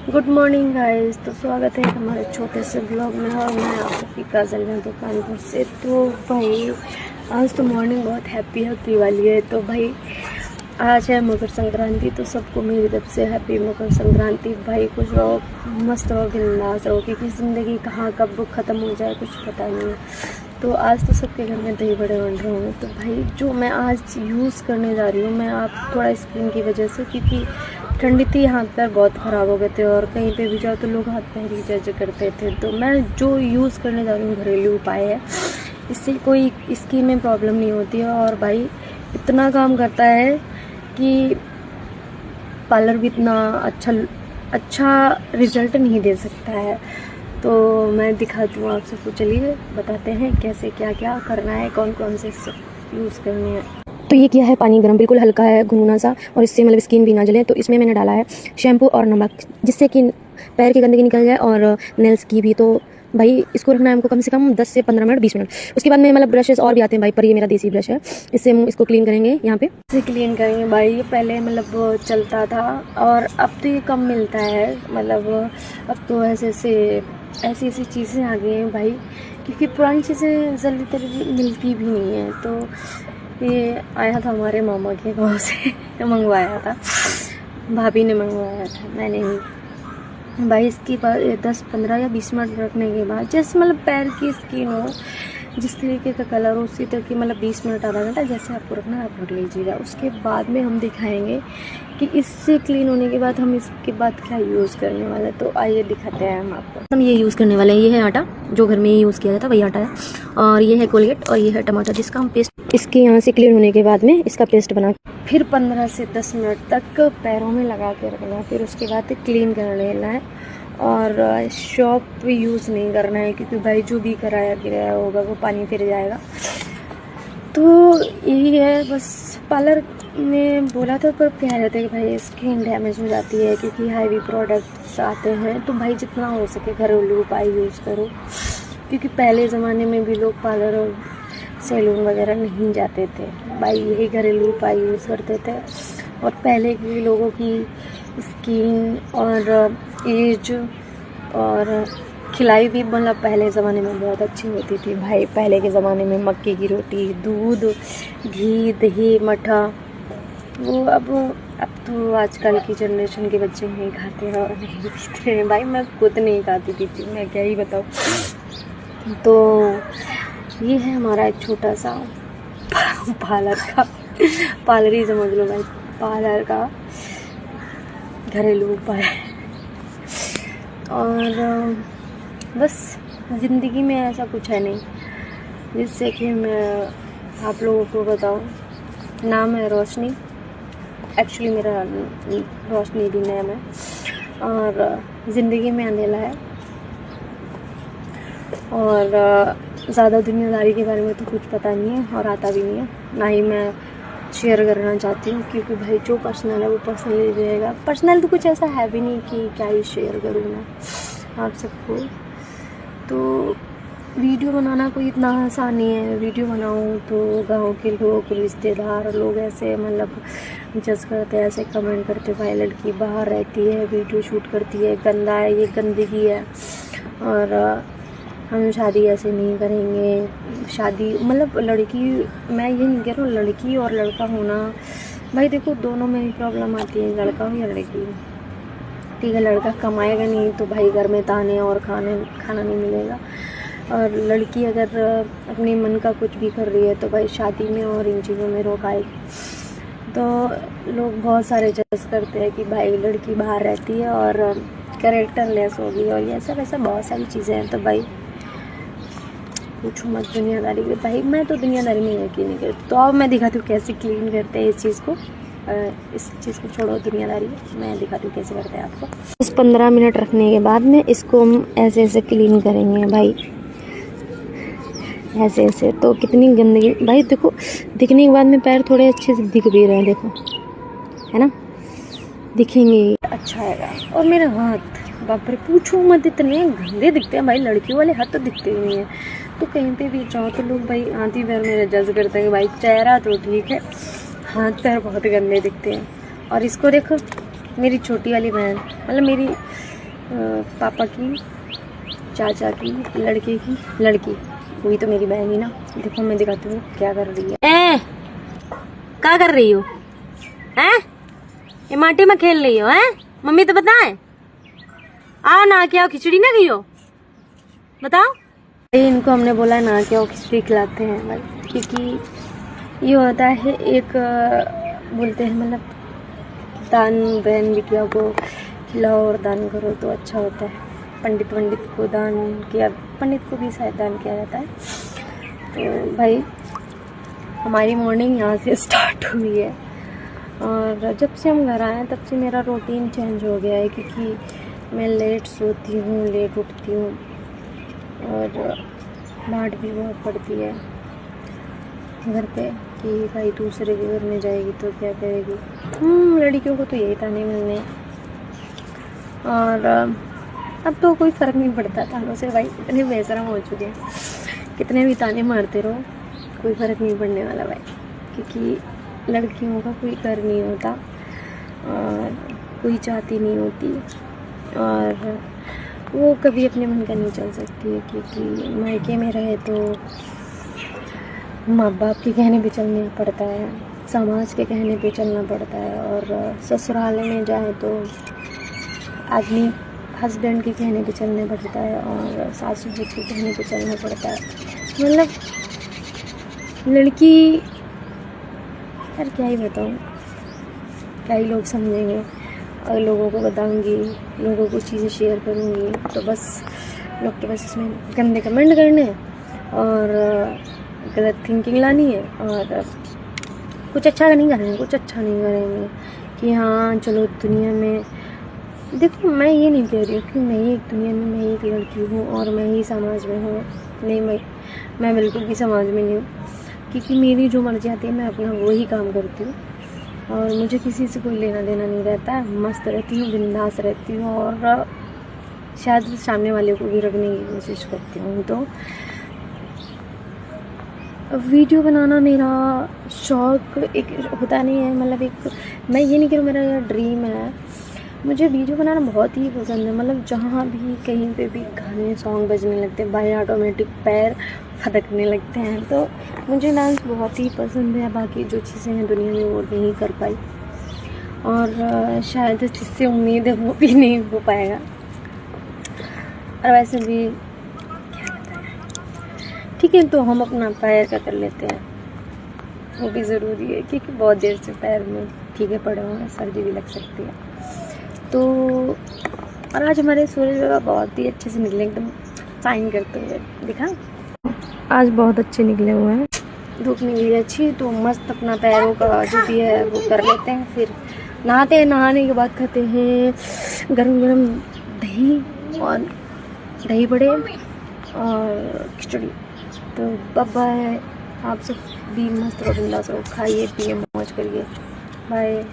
Good morning guys. तो स्वागत है हमारे छोटे से ब्लॉग में और मैं आप सभी का चल रहा हूँ कानपुर से। तो भाई आज तो मॉर्निंग बहुत हैप्पी वाली है। तो भाई आज है मकर संक्रांति, तो सबको मेरी तरफ से हैप्पी मकर संक्रांति। भाई कुछ रहो, मस्त रहो, बिंदास रहो, क्योंकि ज़िंदगी कहाँ कब ख़त्म हो जाए कुछ पता नहीं है। तो आज तो सबके घर में दही बड़े बन रहे होंगे। तो भाई जो मैं आज यूज़ करने जा रही हूँ, मैं आप थोड़ा स्किन की वजह से, क्योंकि ठंडी थी, हाथ पैर बहुत ख़राब हो गए थे और कहीं पे भी जाओ तो लोग हाथ पैर ही जज करते थे। तो मैं जो यूज़ करने जा रही हूँ घरेलू उपाय है, इससे कोई स्किन में प्रॉब्लम नहीं होती है। और भाई इतना काम करता है कि पार्लर भी इतना अच्छा रिज़ल्ट नहीं दे सकता है। तो मैं दिखाती हूँ आप सबको, चलिए बताते हैं कैसे क्या क्या करना है, कौन कौन से यूज़ करने हैं। तो ये किया है पानी गर्म, बिल्कुल हल्का है, गुनगुना सा, और इससे मतलब स्किन भी ना जले। तो इसमें मैंने डाला है शैम्पू और नमक, जिससे कि पैर की गंदगी निकल जाए और नेल्स की भी। तो भाई इसको रखना है हमको कम से कम 10 से 15 मिनट, 20 मिनट। उसके बाद में मतलब ब्रशेस और भी आते हैं भाई, पर ये मेरा देसी ब्रश है, इससे हम इसको क्लीन करेंगे। यहाँ पे इससे क्लीन करेंगे भाई। ये पहले मतलब चलता था और अब तो ये कम मिलता है, मतलब अब तो ऐसी चीज़ें आ गई हैं भाई, क्योंकि पुरानी चीज़ें जल्दी जल्दी मिलती भी नहीं है। तो ये आया था हमारे मामा के गाँव से मंगवाया था, भाभी ने मंगवाया था, मैंने नहीं। भाई इसकी 10-15 या 20 मिनट रखने के बाद, जैसे मतलब पैर की स्किन हो, जिस तरीके का कलर हो उसी तरह की, मतलब 20 मिनट आधा घंटा जैसे आपको रखना है आप रख लीजिएगा। उसके बाद में हम दिखाएंगे कि इससे क्लीन होने के बाद हम इसके बाद क्या यूज़ करने वाले हैं। तो आइए दिखाते हैं हम आपको। हम ये यूज़ करने वाले हैं, ये है आटा जो घर में ही यूज़ किया जाता है, वही आटा है, और ये है कोलगेट, और ये है टमाटर, जिसका हम पेस्ट इसके यहाँ से क्लीन होने के बाद में इसका पेस्ट बना फिर 15 से 10 मिनट तक पैरों में लगा के रखना है। फिर उसके बाद क्लीन कर लेना है और शॉप यूज़ नहीं करना है, क्योंकि भाई जो भी कराया होगा वो पानी फिर जाएगा। तो यही है बस। पार्लर में बोला था पर कह रहे थे कि भाई स्किन डैमेज हो जाती है क्योंकि हैवी प्रोडक्ट्स आते हैं। तो भाई जितना हो सके घरेलू उपाय यूज़ करो, क्योंकि पहले ज़माने में भी लोग पार्लर और सैलून वगैरह नहीं जाते थे भाई, यही घरेलू उपाय यूज़ करते थे। और पहले के लोगों की स्किन और एज और खिलाई भी मतलब पहले ज़माने में बहुत अच्छी होती थी भाई। पहले के ज़माने में मक्की की रोटी, दूध, घी, दही, मट्ठा, वो अब तो आजकल की जनरेशन के बच्चे नहीं खाते हैं और नहीं पीते हैं भाई। मैं खुद नहीं खाती पीती, मैं क्या ही बताऊँ। तो ये है हमारा एक छोटा सा पार्लर ही समझ लो भाई, पार्लर का घरेलू उपाय। और बस ज़िंदगी में ऐसा कुछ है नहीं जिससे कि मैं आप लोगों को बताऊं। नाम है रोशनी, एक्चुअली मेरा रोशनी भी नाम है, और ज़िंदगी में अंधेला है। और ज़्यादा दुनियादारी के बारे में तो कुछ पता नहीं है और आता भी नहीं है, ना ही मैं शेयर करना चाहती हूँ, क्योंकि भाई जो पर्सनल है वो पर्सनल ही रहेगा। पर्सनल तो कुछ ऐसा है भी नहीं कि क्या ही शेयर करूँ मैं आप सबको। तो वीडियो बनाना कोई इतना आसान नहीं है। वीडियो बनाऊँ तो गांव के लोग, रिश्तेदार लोग ऐसे मतलब जज करते हैं, ऐसे कमेंट करते, भाई लड़की बाहर रहती है, वीडियो शूट करती है, गंदा है, ये गंदगी है, और हम शादी ऐसे नहीं करेंगे। शादी मतलब लड़की, मैं ये नहीं कह रहा हूँ लड़की और लड़का होना, भाई देखो दोनों में ही प्रॉब्लम आती है, लड़का हो या लड़की। ठीक है, लड़का कमाएगा नहीं तो भाई घर में ताने और खाना नहीं मिलेगा। और लड़की अगर अपने मन का कुछ भी कर रही है तो भाई शादी में और इन चीज़ों में रोक आएगी। तो लोग बहुत सारे जज करते हैं कि भाई लड़की बाहर रहती है और कैरेक्टर लेस होगी और ये सब ऐसा बहुत सारी चीज़ें हैं। तो भाई पूछो मत दुनियादारी के भाई, मैं तो दुनियादारी में यकीन नहीं करती। तो अब मैं दिखाती हूँ कैसे क्लीन करते हैं इस चीज़ को। इस चीज़ को छोड़ो दुनियादारी, मैं दिखाती हूँ कैसे करते हैं आपको। 10-15 मिनट रखने के बाद में इसको हम ऐसे क्लीन करेंगे भाई, ऐसे। तो कितनी गंदगी भाई देखो, दिखने के बाद में पैर थोड़े अच्छे से दिख भी रहे हैं, देखो है ना, दिखेंगे अच्छा है। और मेरे हाथ बाप रे पूछो मत, इतने गंदे दिखते हैं भाई, लड़कियों वाले हाथ तो दिखते ही नहीं है। तो कहीं पे भी जाओ तो लोग भाई आधी पैर मेरे जज करते हैं, भाई चेहरा तो ठीक है, हाथ पैर बहुत गंदे दिखते हैं। और इसको देखो, मेरी छोटी वाली बहन, मतलब मेरी पापा की चाचा की लड़के की लड़की, वही तो मेरी बहन ही ना। देखो मैं दिखाती हूँ क्या कर रही है। क्या कर रही हो हैं? ये माटी में खेल रही हो हैं? मम्मी तो बताए, आओ ना क्या खिचड़ी ना खियो, बताओ। इनको हमने बोला ना क्या खिचड़ी खिलाते हैं भाई, क्योंकि ये होता है एक बोलते हैं मतलब दान, बहन बिटिया को खिलाओ और दान करो तो अच्छा होता है। पंडित को दान किया, पंडित को भी शायद दान किया जाता है। तो भाई हमारी मॉर्निंग यहाँ से स्टार्ट हुई है, और जब से हम घर आए हैं तब से मेरा रूटीन चेंज हो गया है, क्योंकि मैं लेट सोती हूँ, लेट उठती हूँ, और डांट भी बहुत पड़ती है घर पे कि भाई दूसरे के घर में जाएगी तो क्या करेगी। लड़कियों को तो यही ताने मिलने। और अब तो कोई फ़र्क नहीं पड़ता तानों से भाई, इतने बेशरम हो चुके हैं, कितने भी ताने मारते रहो कोई फ़र्क नहीं पड़ने वाला भाई, क्योंकि लड़कियों का कोई घर नहीं होता और कोई चाहती नहीं होती, और वो कभी अपने मन का नहीं चल सकती है, क्योंकि मायके में रहे तो माँ बाप के कहने पे चलना पड़ता है, समाज के कहने पे चलना पड़ता है, और ससुराल में जाए तो आदमी हस्बैंड के कहने पे चलना पड़ता है, और सासू जी के कहने पे चलना पड़ता है। मतलब लड़की, यार क्या ही बताऊँ, क्या ही लोग समझेंगे। और लोगों को बताऊंगी, लोगों को चीज़ें शेयर करूंगी तो बस लोग तो बस इसमें गंदे कमेंट करने और गलत थिंकिंग लानी है, और कुछ अच्छा नहीं करेंगे, कुछ अच्छा नहीं करेंगे कि हाँ चलो दुनिया में। देखो मैं ये नहीं कह रही हूँ कि मैं ही एक दुनिया में, मैं एक लड़की हूँ और मैं ही समाज में हूँ। नहीं, मैं बिल्कुल भी समाज में नहीं हूँ, क्योंकि मेरी जो मर्जी आती है मैं अपना वही काम करती हूँ, और मुझे किसी से कोई लेना देना नहीं रहता है। मस्त रहती हूँ, बिंदास रहती हूँ, और शायद सामने वाले को भी रखने की कोशिश करती हूँ। तो वीडियो बनाना मेरा शौक़ एक होता नहीं है, मतलब एक, मैं ये नहीं करूँ मेरा ड्रीम है। मुझे वीडियो बनाना बहुत ही पसंद है, मतलब जहाँ भी कहीं पे भी गाने सॉन्ग बजने लगते हैं भाई ऑटोमेटिक पैर फदकने लगते हैं। तो मुझे डांस बहुत ही पसंद है, बाकी जो चीज़ें हैं दुनिया में वो नहीं कर पाई, और शायद जिससे उम्मीद है वो भी नहीं हो पाएगा। और वैसे भी क्या बताएं, ठीक है तो हम अपना पैर का कर लेते हैं, वो भी ज़रूरी है, क्योंकि बहुत देर से पैर में ठीके पड़े हुए हैं, सर्दी भी लग सकती है। तो और आज हमारे सूरज बाबा बहुत ही अच्छे से निकले, एकदम शाइन करते हुए, दिखा आज बहुत अच्छे निकले हुए हैं। धूप निकली अच्छी, तो मस्त अपना पैरों का जो भी है वो कर लेते हैं, फिर नहाते हैं। नहाने के बाद खाते हैं गरम गरम दही और दही बड़े और खिचड़ी। तो बाबा है, आप सब भी मस्त रहो, बिंदास रहो, खाइए पिए मौज करिए। बाय।